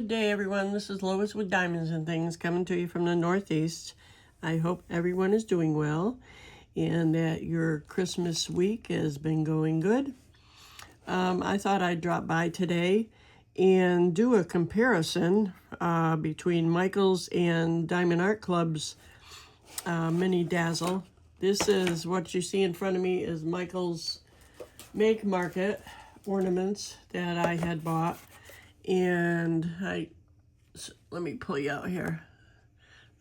Good day, everyone. This is Lois with Diamonds and Things coming to you from the Northeast. I hope everyone is doing well and that your Christmas week has been going good. I thought I'd drop by today and do a comparison between Michael's and Diamond Art Club's mini Dazzle. This is what you see in front of me is Michael's Make Market Ornaments that I had bought. And let me pull you out here.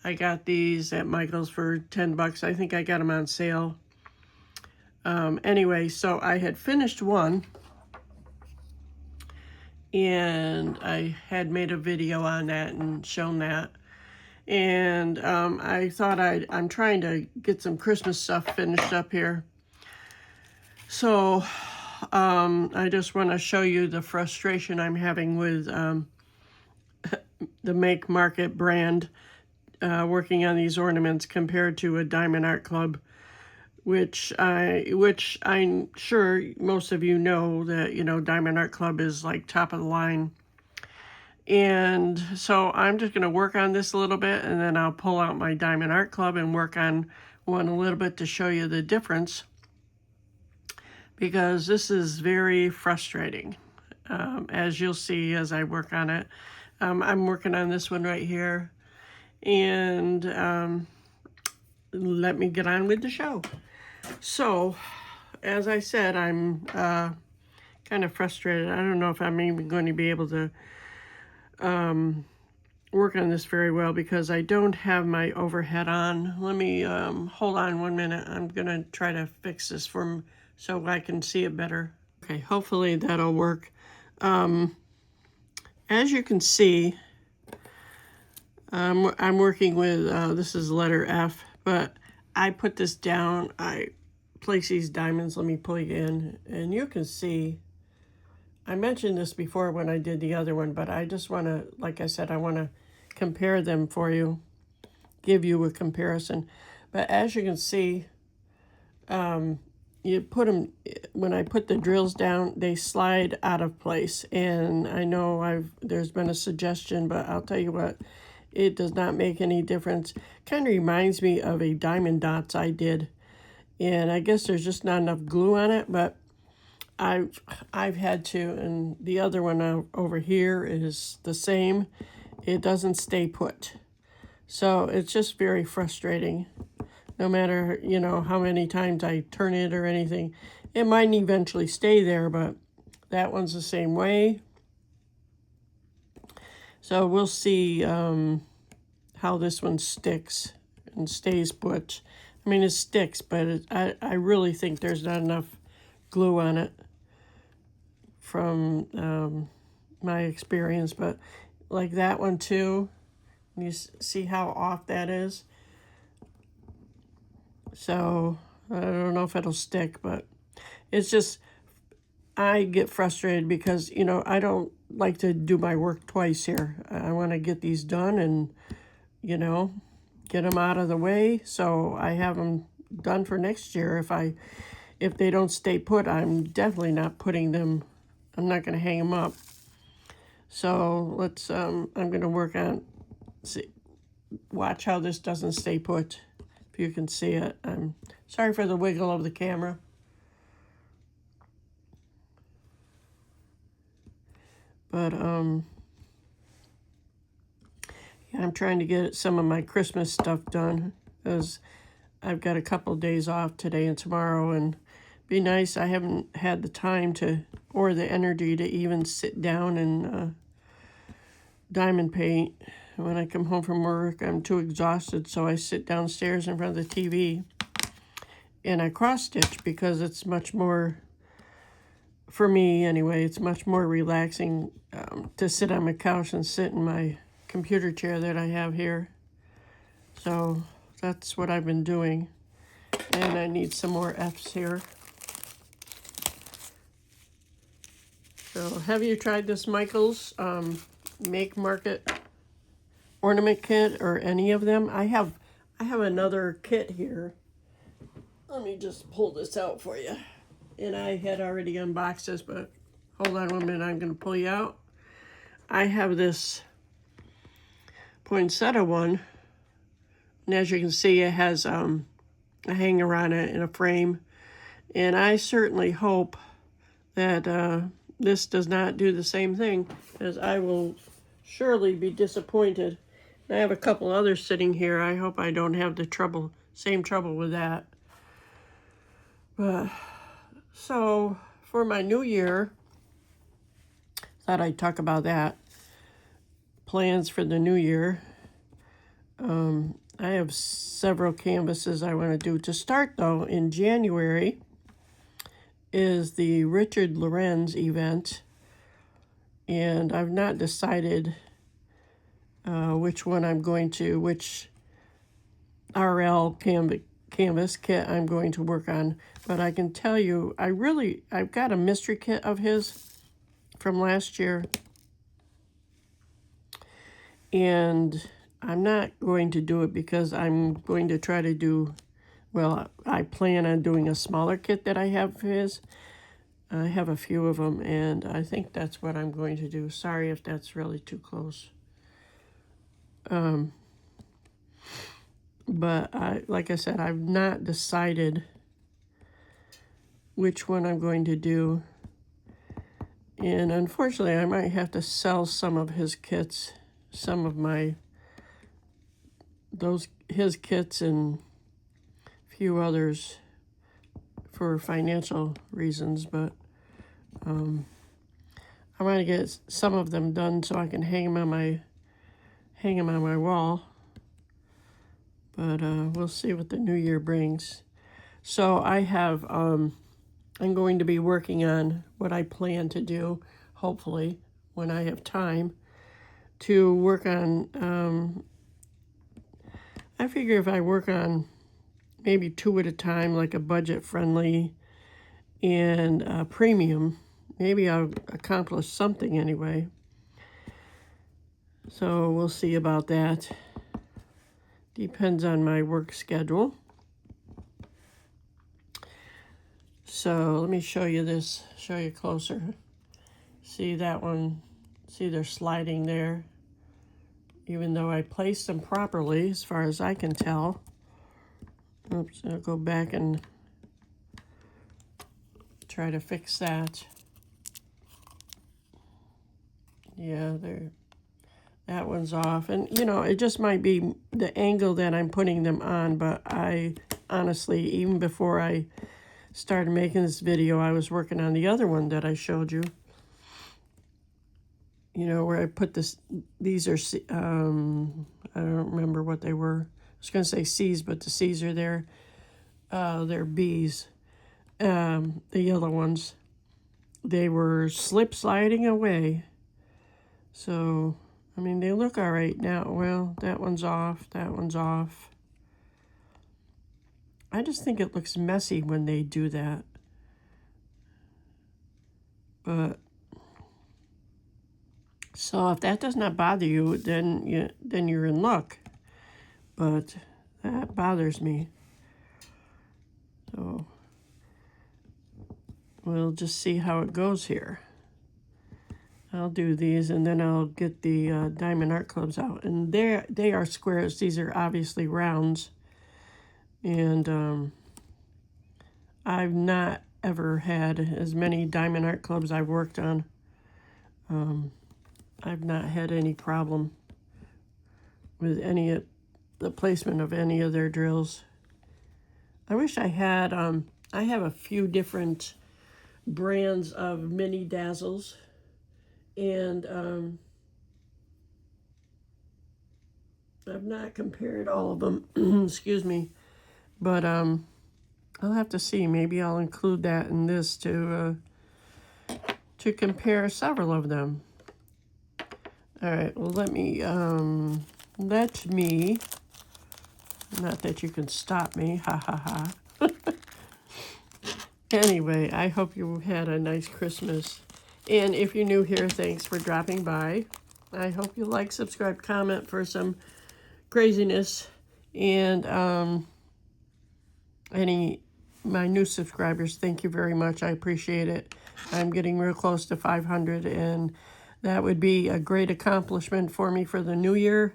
I got these at Michael's for 10 bucks. I think I got them on sale. Anyway, so I had finished one and I had made a video on that and shown that. And I thought I'm trying to get some Christmas stuff finished up here. So I just want to show you the frustration I'm having with the Make Market brand working on these ornaments compared to a Diamond Art Club, which I'm sure most of you know that, you know, Diamond Art Club is like top of the line. And so I'm just going to work on this a little bit, and then I'll pull out my Diamond Art Club and work on one a little bit to show you the difference, because this is very frustrating, as you'll see as I work on it. I'm working on this one right here, and let me get on with the show. So, as I said, I'm kind of frustrated. I don't know if I'm even going to be able to work on this very well because I don't have my overhead on. Let me hold on 1 minute. I'm going to try to fix this so I can see it better. Okay, hopefully that'll work. As you can see, I'm working with, this is letter F, but I put this down, I place these diamonds, let me pull you in, and you can see, I mentioned this before when I did the other one, but I just want to, like I said, I want to compare them for you, give you a comparison. But as you can see, you put them, when I put the drills down, they slide out of place. And I know there's been a suggestion, but I'll tell you what, it does not make any difference. Kind of reminds me of a diamond dots I did. And I guess there's just not enough glue on it, but I've had to, and the other one over here is the same. It doesn't stay put. So it's just very frustrating. No matter, you know, how many times I turn it or anything, it might eventually stay there, but that one's the same way. So we'll see how this one sticks and stays put. I mean, it sticks, but I really think there's not enough glue on it from my experience. But like that one too, you see how off that is? So I don't know if it'll stick, but it's just, I get frustrated because, you know, I don't like to do my work twice here. I want to get these done and, you know, get them out of the way so I have them done for next year. If they don't stay put, I'm definitely not putting them, I'm not going to hang them up. So let's, I'm going to work on, watch how this doesn't stay put. If you can see it. I'm sorry for the wiggle of the camera. But, yeah, I'm trying to get some of my Christmas stuff done, because I've got a couple days off today and tomorrow, and be nice. I haven't had the time or the energy to even sit down and diamond paint. When I come home from work, I'm too exhausted, so I sit downstairs in front of the TV and I cross stitch because it's much more, for me anyway, it's much more relaxing to sit on my couch and sit in my computer chair that I have here. So that's what I've been doing. And I need some more F's here. So have you tried this Michael's Make Market Ornament kit or any of them? I have another kit here. Let me just pull this out for you. And I had already unboxed this, but hold on 1 minute, I'm going to pull you out. I have this poinsettia one. And as you can see, it has a hanger on it in a frame. And I certainly hope that this does not do the same thing, as I will surely be disappointed. I have a couple others sitting here. I hope I don't have the same trouble with that. So for my new year, thought I'd talk about that. Plans for the new year. I have several canvases I want to do. To start, though, in January is the Richard Lorenz event, and I've not decided which RL canvas kit I'm going to work on. But I can tell you, I've got a mystery kit of his from last year, and I'm not going to do it because I'm going to try to do, well, I plan on doing a smaller kit that I have of his. I have a few of them, and I think that's what I'm going to do. Sorry if that's really too close. But like I said, I've not decided which one I'm going to do. And unfortunately, I might have to sell some of his kits, some of his kits and a few others for financial reasons, but I want to get some of them done so I can hang them on my wall. But we'll see what the new year brings. So I have I'm going to be working on what I plan to do, hopefully, when I have time, to work on, I figure if I work on maybe 2 at a time, like a budget-friendly and a premium, maybe I'll accomplish something anyway. So we'll see about that. Depends on my work schedule. So let me show you this, show you closer. See that one? See they're sliding there. Even though I placed them properly, as far as I can tell. Oops, I'll go back and try to fix that. Yeah, that one's off. And, you know, it just might be the angle that I'm putting them on, but I honestly, even before I started making this video, I was working on the other one that I showed you. You know, where I put these are, I don't remember what they were. I was going to say C's, but the C's are there. They're B's. The yellow ones. They were sliding away. So, I mean, they look all right now. Well, that one's off. That one's off. I just think it looks messy when they do that. But, so if that does not bother you, then you're in luck. But that bothers me. So we'll just see how it goes here. I'll do these, and then I'll get the Diamond Art Clubs out. And they are squares. These are obviously rounds. And I've not ever had as many Diamond Art Clubs I've worked on. I've not had any problem with the placement of any of their drills. I wish I had, I have a few different brands of mini Dazzles, and I've not compared all of them, excuse me, but I'll have to see. Maybe I'll include that in this to compare several of them. All right, well, let me, not that you can stop me, ha ha ha. Anyway, I hope you had a nice Christmas. And if you're new here, thanks for dropping by. I hope you like, subscribe, comment for some craziness. And my new subscribers, thank you very much. I appreciate it. I'm getting real close to 500, and that would be a great accomplishment for me for the new year.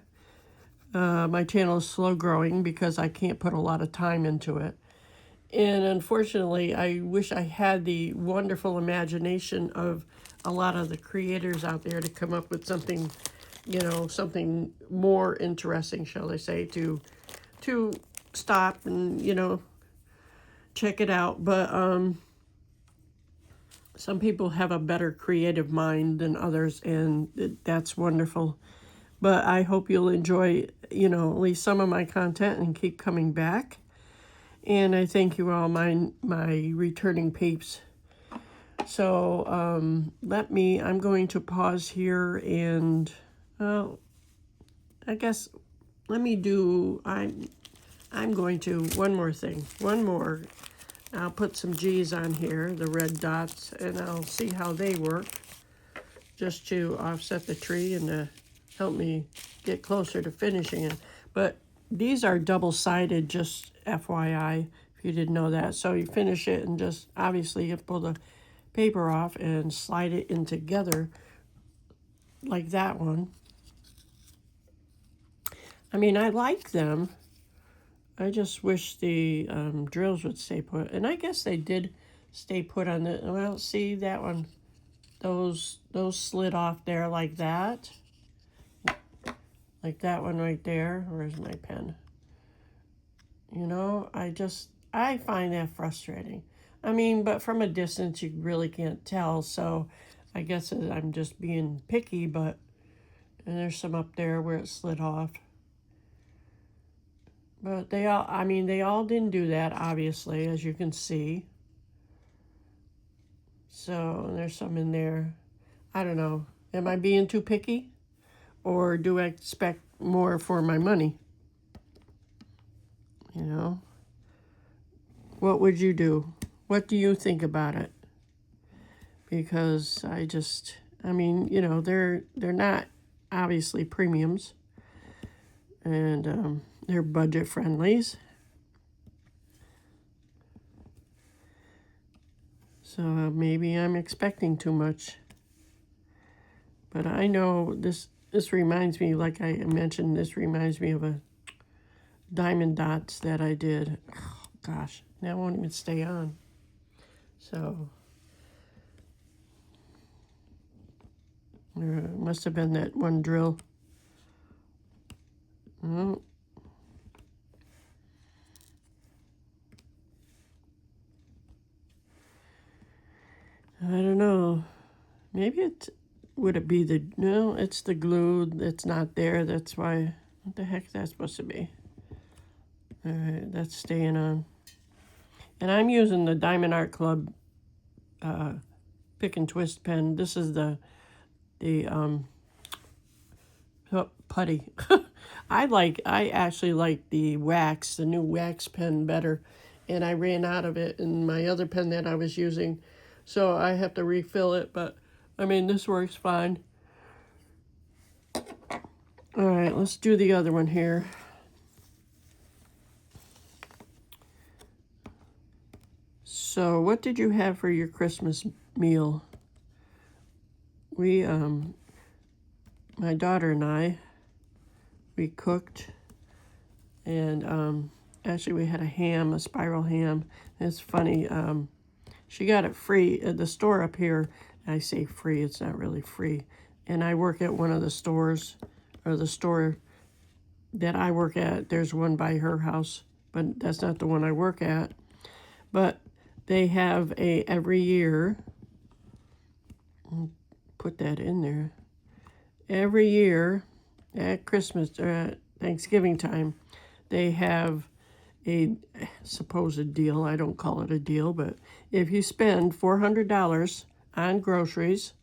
My channel is slow growing because I can't put a lot of time into it. And unfortunately, I wish I had the wonderful imagination of a lot of the creators out there to come up with something, you know, something more interesting, shall I say, to stop and, you know, check it out. But some people have a better creative mind than others, and that's wonderful. But I hope you'll enjoy, you know, at least some of my content and keep coming back. And I thank you all, my returning peeps. So I'm going to pause here and, I guess, I'm going to, one more thing, one more. I'll put some G's on here, the red dots, and I'll see how they work, just to offset the tree and to help me get closer to finishing it. But these are double-sided, just FYI, if you didn't know that. So you finish it and just, obviously, you pull the paper off and slide it in together like that one. I mean, I like them. I just wish the drills would stay put. And I guess they did stay put on the, well, see that one, those slid off there like that. Like that one right there. Where's my pen? You know, I find that frustrating. I mean, but from a distance, you really can't tell. So I guess I'm just being picky, but, and there's some up there where it slid off. But they all didn't do that, obviously, as you can see. So there's some in there. I don't know. Am I being too picky? Or do I expect more for my money? You know? What would you do? What do you think about it? Because I mean, you know, they're not obviously premiums. And they're budget friendlies. So maybe I'm expecting too much. But I know this reminds me, like I mentioned, this reminds me of a diamond dots that I did. Oh, gosh, that won't even stay on. So there must have been that one drill. Oh. I don't know. Maybe would it be no, it's the glue that's not there. That's why, what the heck is that supposed to be? All right, that's staying on. And I'm using the Diamond Art Club pick and twist pen. This is the putty. I actually like the wax, the new wax pen better. And I ran out of it in my other pen that I was using. So I have to refill it, but I mean, this works fine. All right, let's do the other one here. So what did you have for your Christmas meal? We, my daughter and I, we cooked, and actually we had a spiral ham. It's funny, she got it free at the store up here. I say free, it's not really free. And I work at one of the stores, or the store that I work at. There's one by her house, but that's not the one I work at. But they have every year, put that in there, every year at Christmas or at Thanksgiving time, they have a supposed deal. I don't call it a deal, but if you spend $400 on groceries,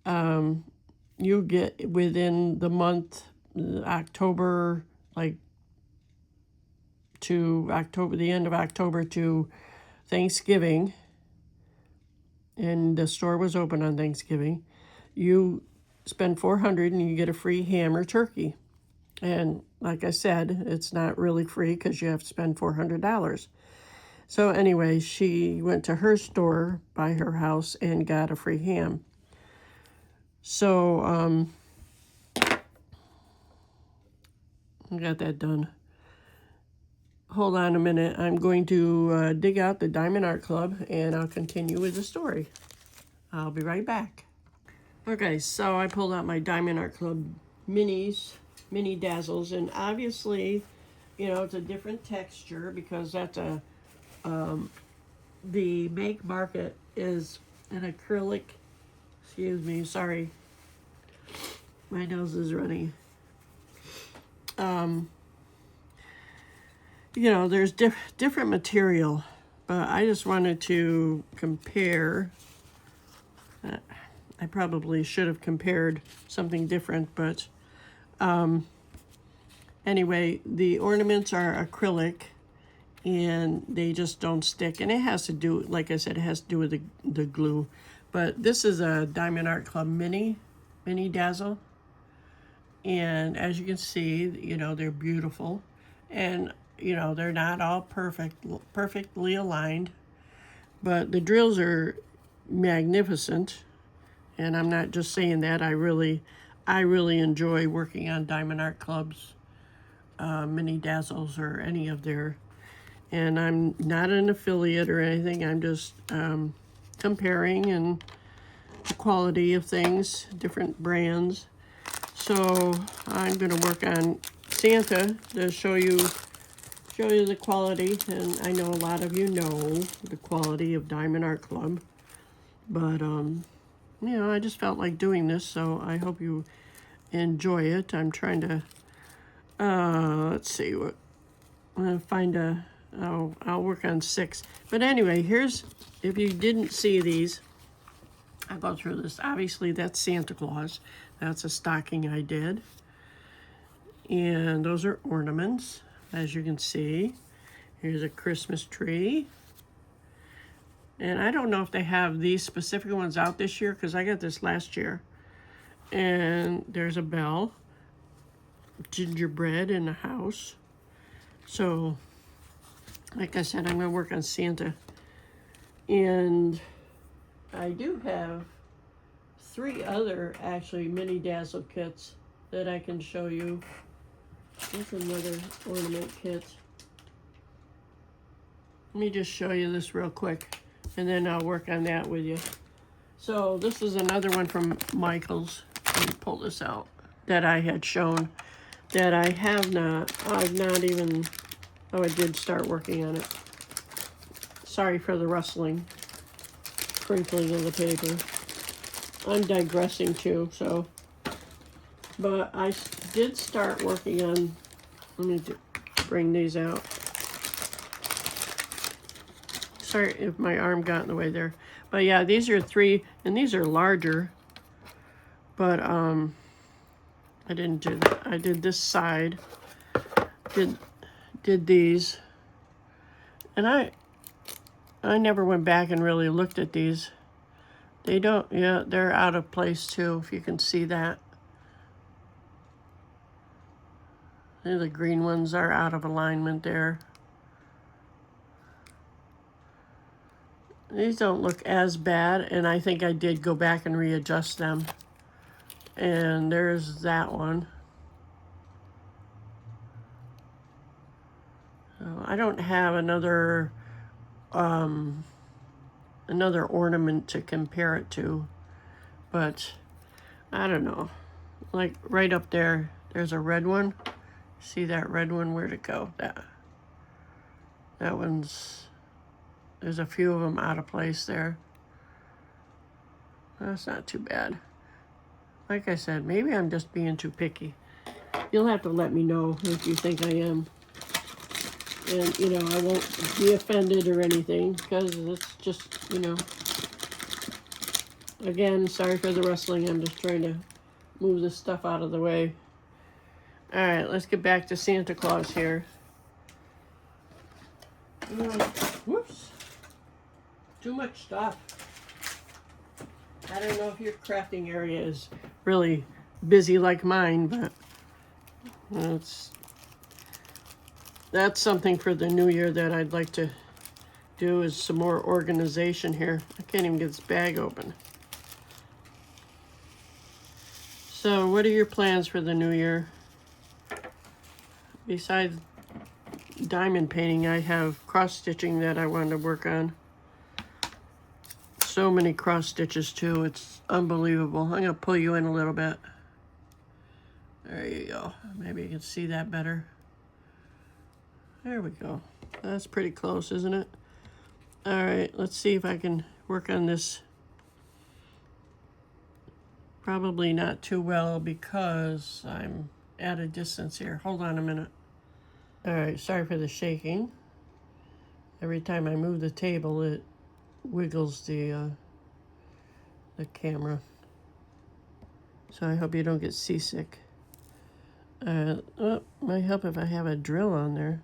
you get within the month October, like to October, the end of October to Thanksgiving, and the store was open on Thanksgiving, you spend $400 and you get a free ham or turkey. And like I said, it's not really free because you have to spend $400. So anyway, she went to her store by her house and got a free ham. So I got that done. Hold on a minute. I'm going to dig out the Diamond Art Club, and I'll continue with the story. I'll be right back. Okay, so I pulled out my Diamond Art Club mini Dazzles, and obviously, you know, it's a different texture because that's the Make Market is an acrylic. Excuse me, sorry. My nose is running. You know, there's different material, but I just wanted to compare. I probably should have compared something different, but anyway, the ornaments are acrylic and they just don't stick. And it has to do, like I said, it has to do with the glue. But this is a Diamond Art Club mini Dazzle. And as you can see, you know, they're beautiful. And, you know, they're not all perfectly aligned. But the drills are magnificent. And I'm not just saying that. I really enjoy working on Diamond Art Club's mini Dazzles or any of their. And I'm not an affiliate or anything. I'm just comparing and the quality of things, different brands. So I'm going to work on Santa to show you the quality. And I know a lot of you know the quality of Diamond Art Club, but you know, I just felt like doing this, so I hope you enjoy it. I'm trying to, let's see, I'm going to find I'll work on 6. But anyway, here's, if you didn't see these, I'll go through this. Obviously, that's Santa Claus. That's a stocking I did. And those are ornaments, as you can see. Here's a Christmas tree. And I don't know if they have these specific ones out this year because I got this last year. And there's a bell, gingerbread in the house. So, like I said, I'm going to work on Santa. And I do have 3 other, actually, mini Dazzle kits that I can show you. There's another ornament kit. Let me just show you this real quick, and then I'll work on that with you. So this is another one from Michael's. Let me pull this out. That I had shown that I've not even, oh, I did start working on it. Sorry for the rustling, crinkling of the paper. I'm digressing too, so. But I did start working on, let me bring these out. Sorry if my arm got in the way there. But yeah, these are 3, and these are larger. But I didn't do that. I did this side. Did these. And I never went back and really looked at these. They don't, yeah, they're out of place too, if you can see that. The green ones are out of alignment there. These don't look as bad, and I think I did go back and readjust them. And there's that one. So I don't have another ornament to compare it to, but I don't know. Like right up there, there's a red one. See that red one? Where'd it go? That one's, there's a few of them out of place there. That's not too bad. Like I said, maybe I'm just being too picky. You'll have to let me know if you think I am. And, you know, I won't be offended or anything because it's just, you know. Again, sorry for the rustling. I'm just trying to move this stuff out of the way. All right, let's get back to Santa Claus here. Whoops. Too much stuff. I don't know if your crafting area is really busy like mine, but that's something for the new year that I'd like to do, is some more organization here. I can't even get this bag open. So what are your plans for the new year? besides diamond painting, I have cross stitching that I wanted to work on. So many cross stitches too, it's unbelievable. I'm gonna pull you in a little bit. There you go. Maybe you can see that better. There we go. That's pretty close, isn't it? All right, let's see if I can work on this. Probably not too well because I'm at a distance here. Hold on a minute. All right, sorry for the shaking. Every time I move the table, it wiggles the camera. So I hope you don't get seasick. Oh, might help if I have a drill on there.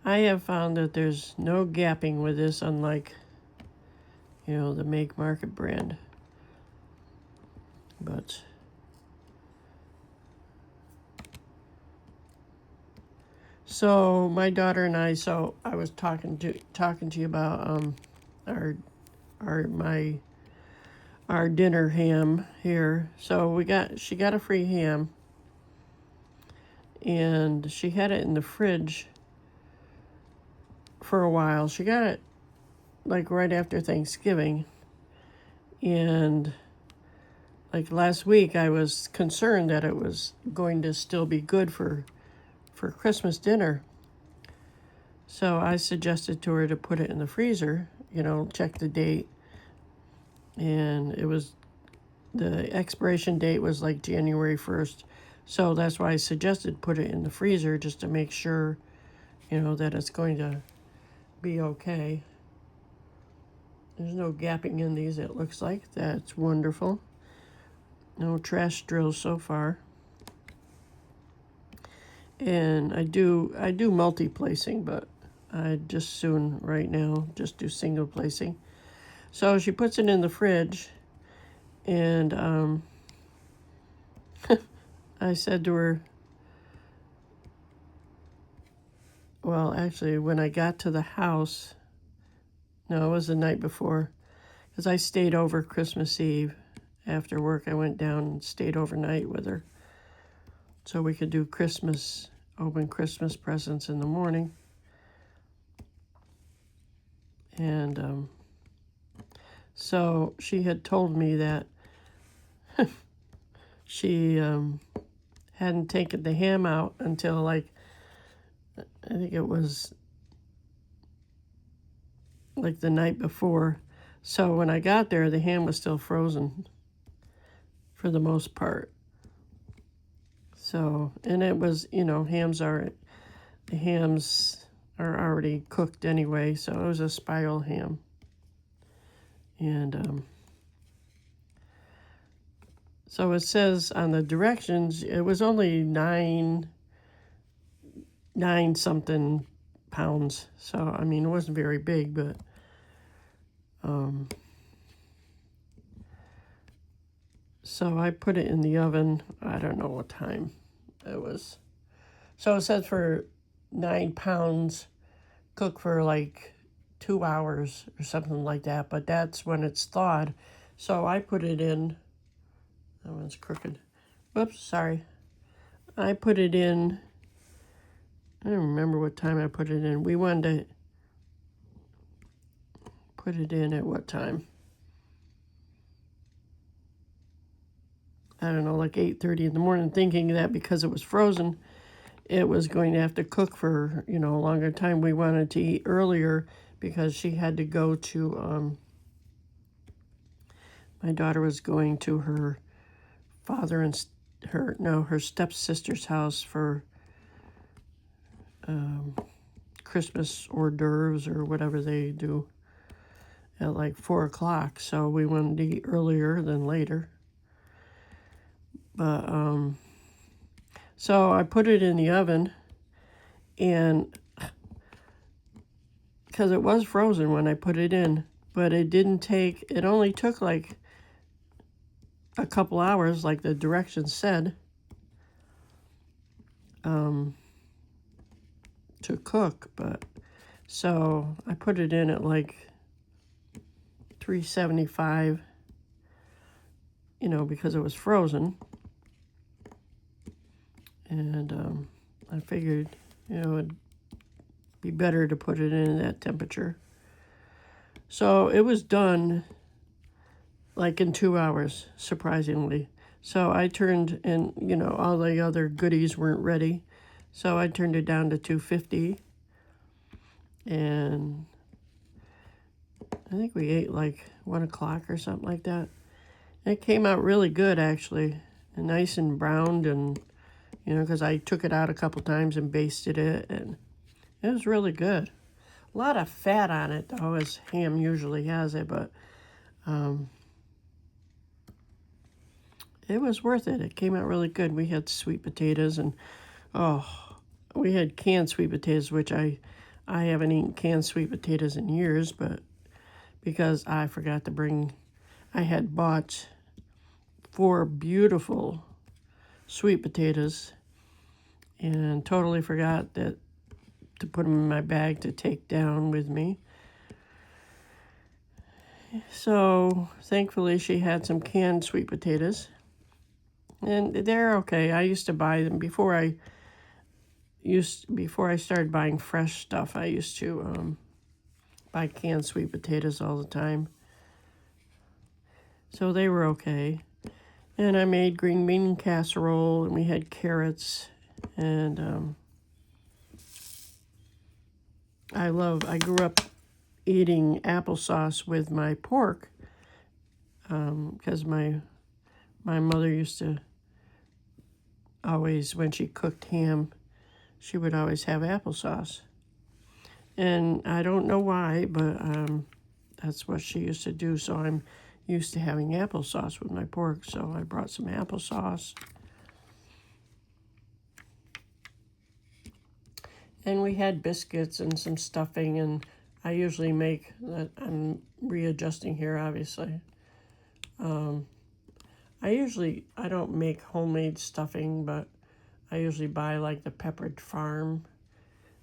I have found that there's no gapping with this, unlike, you know, the Make Market brand. But so my daughter and I, so I was talking to you about our dinner ham here. So she got a free ham, and she had it in the fridge for a while. She got it like right after Thanksgiving, and like last week I was concerned that it was going to still be good for Christmas dinner. So I suggested to her to put it in the freezer, you know, check the date. And the expiration date was like January 1st. So that's why I suggested put it in the freezer just to make sure, you know, that it's going to be okay. There's no gapping in these, it looks like. That's wonderful. No trash drills so far. And I do multi-placing, but I just soon right now just do single placing. So she puts it in the fridge, and I said to her, well, actually, when I got to the house, no, it was the night before, because I stayed over Christmas Eve. After work, I went down and stayed overnight with her, so we could do open Christmas presents in the morning. And so she had told me that she hadn't taken the ham out until, like, I think it was like the night before. So when I got there, the ham was still frozen for the most part. So, and it was, you know, the hams are already cooked anyway, so it was a spiral ham. And so it says on the directions, it was only nine something pounds. So, I mean, it wasn't very big, but so I put it in the oven. I don't know what time it was. So it says for 9 pounds, cook for like 2 hours or something like that, but that's when it's thawed. So I put it in, that one's crooked. Whoops, sorry. I put it in, I don't remember what time I put it in. We wanted to put it in at what time? I don't know, like 8:30 in the morning, thinking that because it was frozen, it was going to have to cook for, you know, a longer time. We wanted to eat earlier because she had to go to, my daughter was going to her father and her stepsister's house for Christmas hors d'oeuvres or whatever they do at like 4 o'clock. So we wanted to eat earlier than later. But, so I put it in the oven, and because it was frozen when I put it in, but it only took like a couple hours, like the directions said, to cook. But so I put it in at like 375, you know, because it was frozen. And I figured, it'd be better to put it in that temperature. So it was done like in 2 hours, surprisingly. So I turned, and all the other goodies weren't ready. So I turned it down to 250. And I think we ate like 1 o'clock or something like that. And it came out really good, actually. And nice and browned, and, because I took it out a couple times and basted it. And it was really good. A lot of fat on it, though, as ham usually has it. But it was worth it. It came out really good. We had sweet potatoes, and, we had canned sweet potatoes, which I haven't eaten canned sweet potatoes in years, but because I forgot to bring, I had bought 4 beautiful sweet potatoes and totally forgot to put them in my bag to take down with me. So thankfully she had some canned sweet potatoes, and they're okay. I used to buy them before I started buying fresh stuff. I used to buy canned sweet potatoes all the time. So they were okay. And I made green bean casserole, and we had carrots, and I grew up eating applesauce with my pork, because my mother used to always, when she cooked ham, she would always have applesauce. And I don't know why, but that's what she used to do. So I'm used to having applesauce with my pork. So I brought some applesauce. And we had biscuits and some stuffing. And I usually make, I'm readjusting here, obviously. I don't make homemade stuffing, but I usually buy like the Peppered Farm.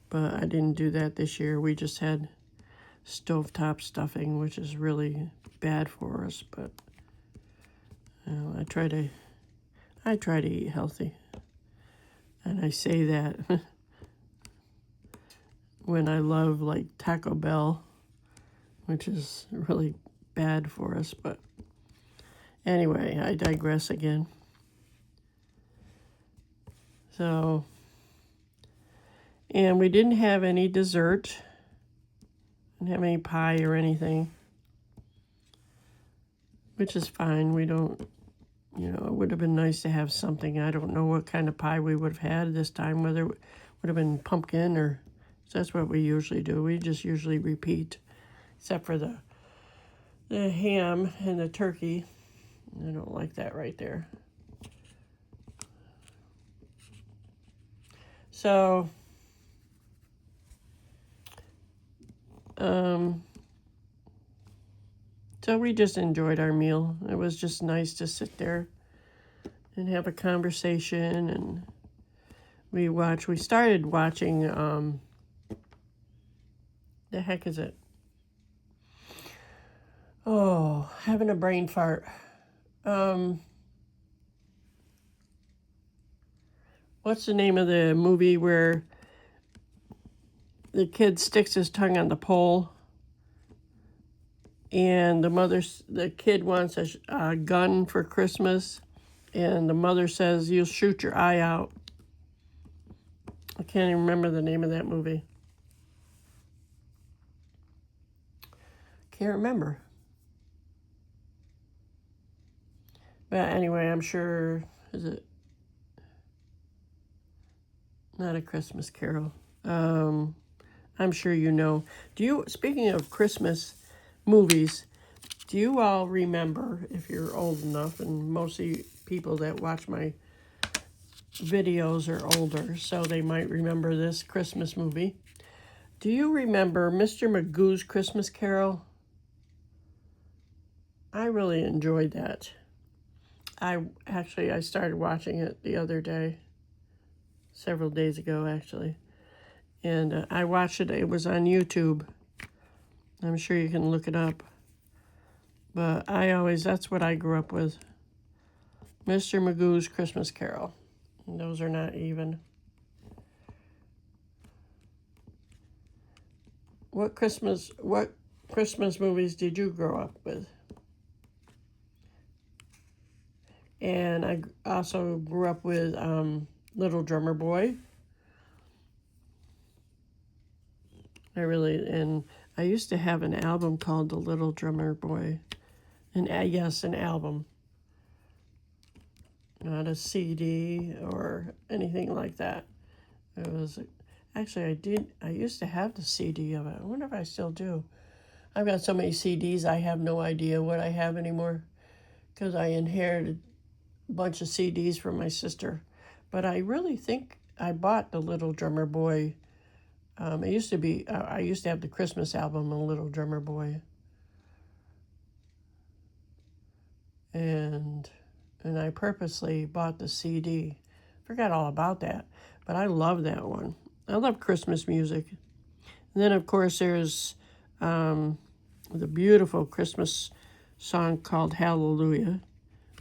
But I didn't do that this year. We just had stovetop stuffing, which is really bad for us. But I try to eat healthy, and I say that when I love like Taco Bell, which is really bad for us. But anyway, I digress again. So, and we didn't have any dessert. Didn't have any pie or anything, which is fine. We don't, it would have been nice to have something. I don't know what kind of pie we would have had this time, whether it would have been pumpkin or, that's what we usually do. We just usually repeat, except for the ham and the turkey. I don't like that right there. So, so we just enjoyed our meal. It was just nice to sit there and have a conversation, and we started watching, the heck is it? Oh, having a brain fart. What's the name of the movie where the kid sticks his tongue on the pole, and the kid wants a gun for Christmas, and the mother says, "You'll shoot your eye out." I can't even remember the name of that movie. Can't remember. But anyway, I'm sure, is it not A Christmas Carol? I'm sure you know. Speaking of Christmas movies, do you all remember, if you're old enough, and most of you people that watch my videos are older, so they might remember this Christmas movie. Do you remember Mr. Magoo's Christmas Carol? I really enjoyed that. I started watching it the other day, several days ago actually, and I watched it. It was on YouTube. I'm sure you can look it up. But that's what I grew up with. Mr. Magoo's Christmas Carol. And those are not even. What Christmas movies did you grow up with? And I also grew up with Little Drummer Boy. And I used to have an album called The Little Drummer Boy. Yes, an album. Not a CD or anything like that. It was, actually, I used to have the CD of it. I wonder if I still do. I've got so many CDs, I have no idea what I have anymore, because I inherited a bunch of CDs from my sister. But I really think I bought The Little Drummer Boy. It used to be, I used to have the Christmas album, A Little Drummer Boy. And I purposely bought the CD. Forgot all about that, but I love that one. I love Christmas music. And then, of course, there's the beautiful Christmas song called Hallelujah.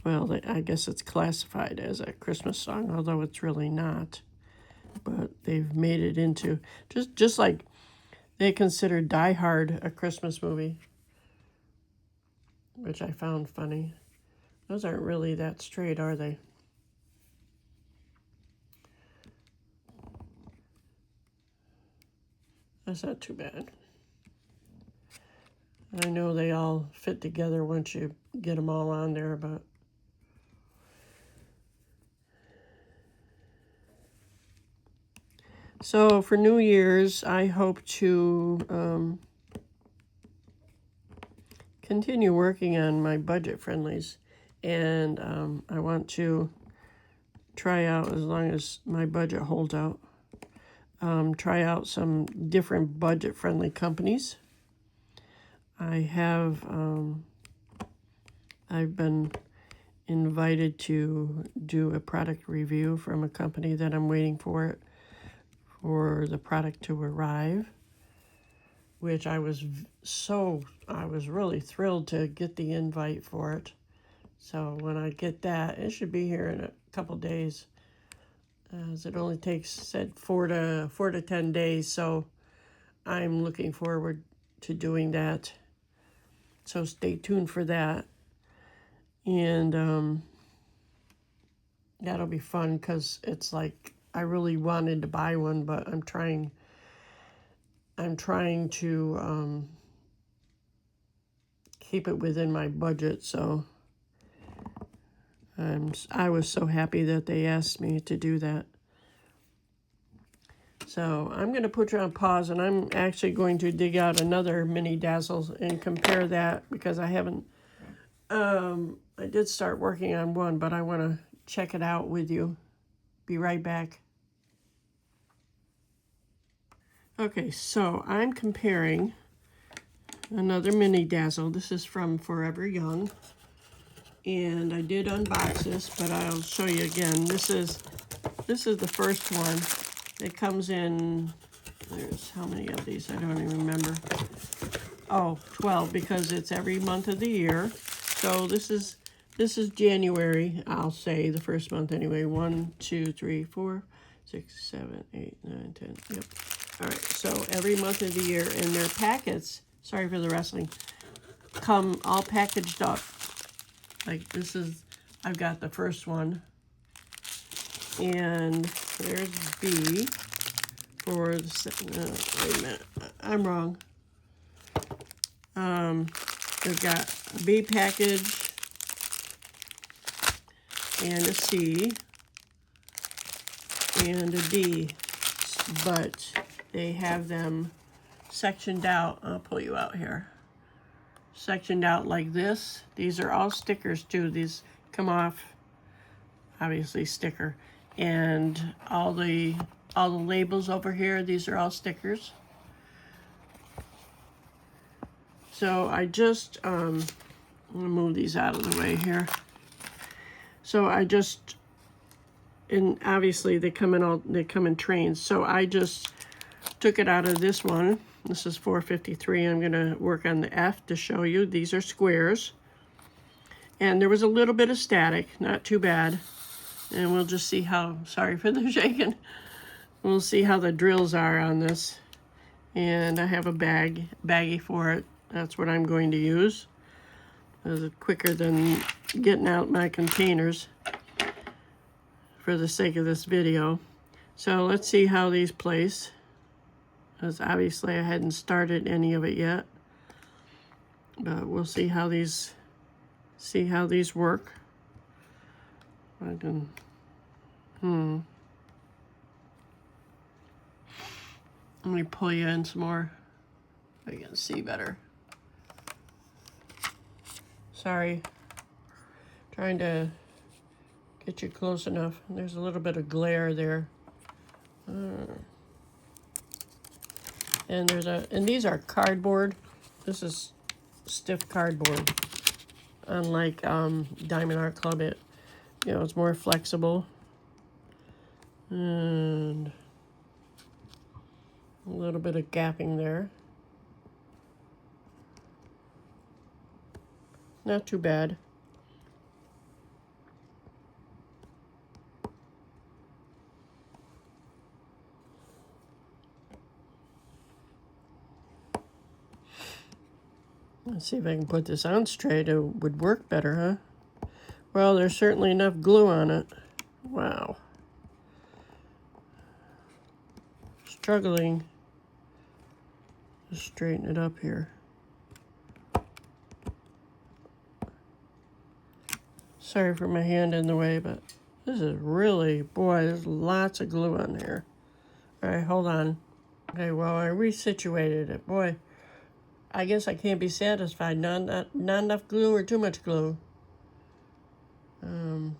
Well, I guess it's classified as a Christmas song, although it's really not. But they've made it into, just like they consider Die Hard a Christmas movie, which I found funny. Those aren't really that straight, are they? That's not too bad. I know they all fit together once you get them all on there, but so for New Year's, I hope to continue working on my budget friendlies, and I want to try out, as long as my budget holds out, try out some different budget friendly companies. I've been invited to do a product review from a company that I'm waiting for the product to arrive, which I was really thrilled to get the invite for it. So when I get that, it should be here in a couple days, as it only takes, said, 4 to 10 days. So I'm looking forward to doing that. So stay tuned for that. And that'll be fun, because it's like I really wanted to buy one, but I'm trying to keep it within my budget. So I was so happy that they asked me to do that. So I'm going to put you on pause, and I'm actually going to dig out another mini Dazzles and compare that, because I haven't, I did start working on one, but I want to check it out with you. Be right back. Okay, so I'm comparing another mini Dazzle. This is from Forever Young, and I did unbox this, but I'll show you again. This is the first one. It comes in, there's how many of these? I don't even remember. Oh, 12, because it's every month of the year. So this is January, I'll say, the first month anyway. 1, 2, 3, 4, 6, 7, 8, 9, 10. Yep. All right, so every month of the year, and their packets, sorry for the rustling, come all packaged up. Like this is, I've got the first one. And there's B for the second. Wait a minute, I'm wrong. They've got a B package and a C and a D, but they have them sectioned out. I'll pull you out here. Sectioned out like this. These are all stickers too. These come off, obviously sticker. And all the labels over here, these are all stickers. So I just, I'm gonna move these out of the way here. So I just, and obviously they come in trains. So I just took it out of this one. This is 453. I'm gonna work on the F to show you. These are squares. And there was a little bit of static, not too bad. And we'll just see how, sorry for the shaking. We'll see how the drills are on this. And I have a baggie for it. That's what I'm going to use. It's quicker than getting out my containers for the sake of this video. So let's see how these place. Because obviously I hadn't started any of it yet. But we'll see how these work. I can, Let me pull you in some more so you can see better. Sorry, trying to get you close enough. There's a little bit of glare there. And these are cardboard. This is stiff cardboard. Unlike Diamond Art Club, it's more flexible. And a little bit of gapping there. Not too bad. Let's see if I can put this on straight. It would work better, huh? Well, there's certainly enough glue on it. Wow. Struggling to straighten it up here. Sorry for my hand in the way, but this is really, boy, there's lots of glue on here. All right, hold on. Okay, well, I resituated it. Boy, I guess I can't be satisfied. Not enough glue or too much glue. I'm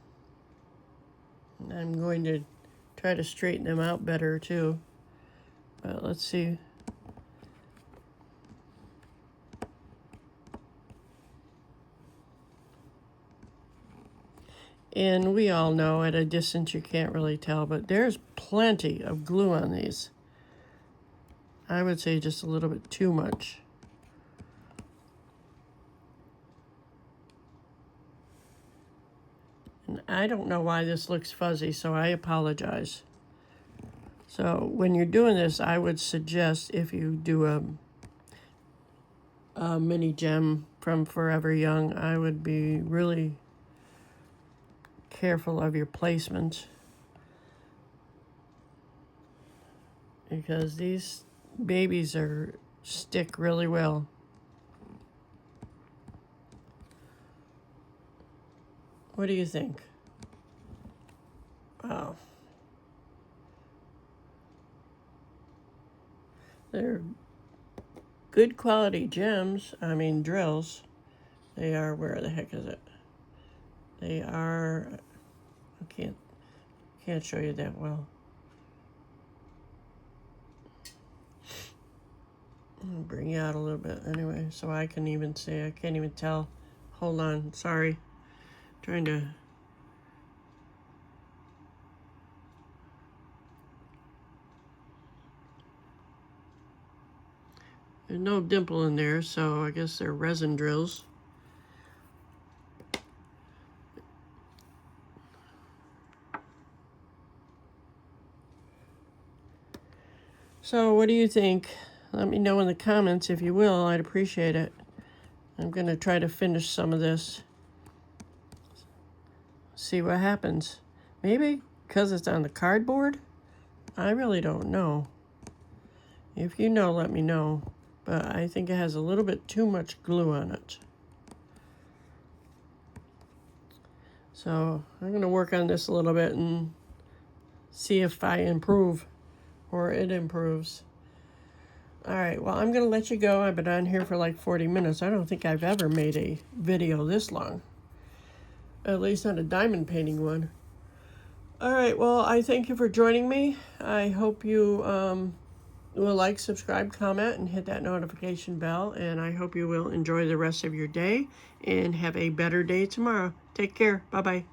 going to try to straighten them out better, too. But let's see. And we all know at a distance you can't really tell, but there's plenty of glue on these. I would say just a little bit too much. And I don't know why this looks fuzzy, so I apologize. So when you're doing this, I would suggest if you do a mini gem from Forever Young, I would be really careful of your placement, because these babies stick really well. What do you think? Wow. They're good quality gems. I mean drills. They are, where the heck is it? They are, I can't show you that well. I'll bring you out a little bit anyway, so I can even see. I can't even tell. Hold on, sorry. Trying to. There's no dimple in there, so I guess they're resin drills. So what do you think? Let me know in the comments if you will. I'd appreciate it. I'm going to try to finish some of this. See what happens. Maybe because it's on the cardboard? I really don't know. If you know, let me know. But I think it has a little bit too much glue on it. So I'm going to work on this a little bit and see if I improve or it improves. All right, well, I'm going to let you go. I've been on here for like 40 minutes. I don't think I've ever made a video this long. At least not a diamond painting one. All right, well, I thank you for joining me. I hope you will like, subscribe, comment, and hit that notification bell. And I hope you will enjoy the rest of your day and have a better day tomorrow. Take care. Bye-bye.